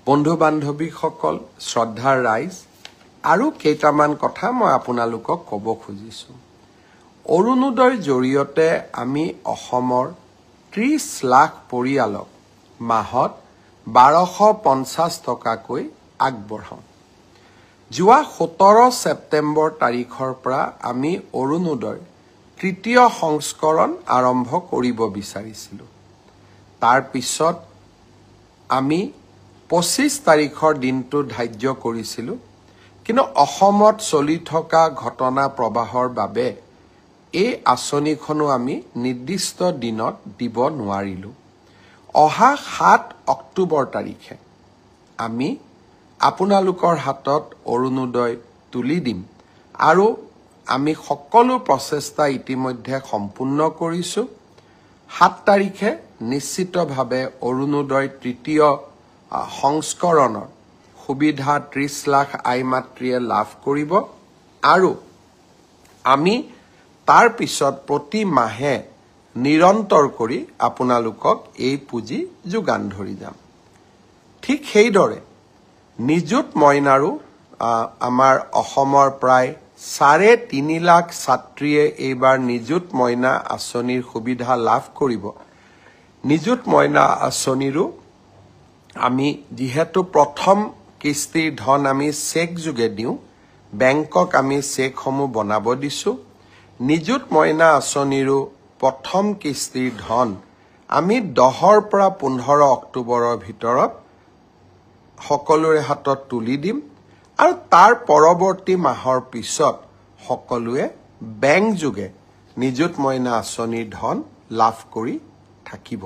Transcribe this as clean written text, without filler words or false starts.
বন্ধু বান্ধৱীসকল শ্ৰদ্ধাৰ ৰাইজ আৰু কেইটামান কথা মই আপোনালোকক ক'ব খুজিছো অৰুণোদয়ৰ জৰিয়তে আমি অসমৰ 30 লাখ পৰিয়ালক মাহত 1250 টকাকৈ আগবঢ়াওঁ যোৱা 17 ছেপ্টেম্বৰ তাৰিখৰ পৰা আমি অৰুণোদয়ৰ তৃতীয় সংস্কৰণ আৰম্ভ কৰিব বিচাৰিছিলো তাৰ পিছত আমি 25 তাৰিখৰ দিনটো ধাৰ্য কৰিছিলো কিন্তু অসমত চলি থকা ঘটনা প্ৰবাহৰ বাবে এই আঁচনিখনো আমি নিৰ্দিষ্ট দিনত দিব নোৱাৰিলো অহা 7 অক্টোবৰ তাৰিখে আমি আপোনালোকৰ হাতত অৰুণোদয় তুলি দিম আৰু আমি সকলো প্ৰচেষ্টা ইতিমধ্যে সম্পূৰ্ণ কৰিছো 7 তাৰিখে নিশ্চিতভাৱে অৰুণোদয় তৃতীয় সংস্কৰণৰ সুবিধা 30 লাখ আইমাতৃয়ে লাভ কৰিব আৰু আমি তাৰ পিছত প্ৰতি মাহে নিৰন্তৰ কৰি আপোনালোকক এই পুঁজি যোগান ধৰি যাম ঠিক সেইদৰে নিযুত মইনাৰো আমাৰ অসমৰ প্ৰায় 3.5 লাখ ছাত্ৰীয়ে এইবাৰ নিযুত মইনা আঁচনিৰ সুবিধা লাভ কৰিব নিযুত মইনা আঁচনিৰো আমি যেহেতু প্ৰথম কিস্তিৰ ধন আমি চেক যোগে দিওঁ বেংকক আমি চেকসমূহ বনাব দিছো নিযুত মইনা আঁচনিৰো প্ৰথম কিস্তিৰ ধন আমি 10ৰ পৰা 15 অক্টোবৰৰ ভিতৰত সকলোৰে হাতত তুলি দিম আৰু তাৰ পৰৱৰ্তী মাহৰ পিছত সকলোৱে বেংক যোগে নিযুত মইনা আঁচনিৰ ধন লাভ কৰি থাকিব